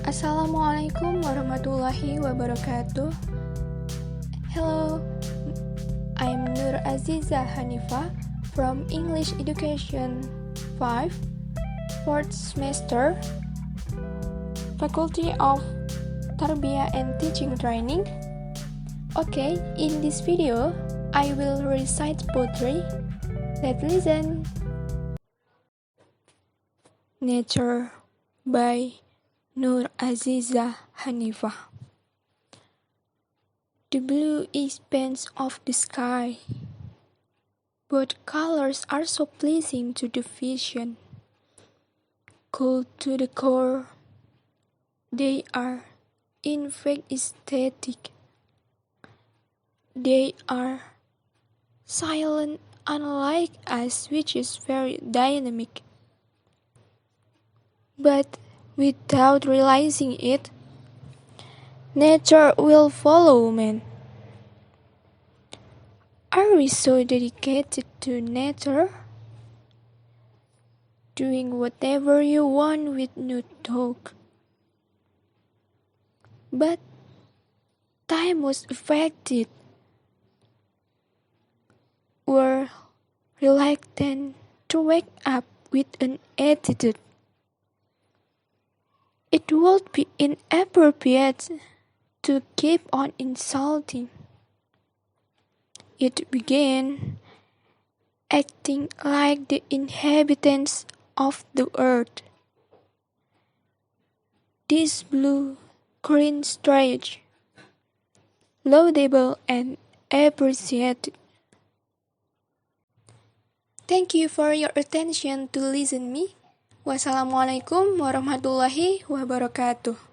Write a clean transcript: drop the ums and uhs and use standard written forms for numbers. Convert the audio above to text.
Assalamualaikum warahmatullahi wabarakatuh. Hello, I'm Nur Azizah Hanifah from English Education 5, 4th semester, Faculty of Tarbiyah and Teaching Training. Okay, in this video, I will recite poetry. Let's listen. Nature by Nur Azizah Hanifah. The blue expanse of the sky. Both colors are so pleasing to the vision. Cool to the core, they are in fact aesthetic. They are silent, unlike us, which is very dynamic. But without realizing it, nature will follow man. Are we so dedicated to nature? Doing whatever you want with no talk. But time was affected. We're reluctant to wake up with an attitude. It would be inappropriate to keep on insulting. It began acting like the inhabitants of the earth. This blue, green strange, laudable and appreciated. Thank you for your attention to listen me. Wassalamualaikum warahmatullahi wabarakatuh.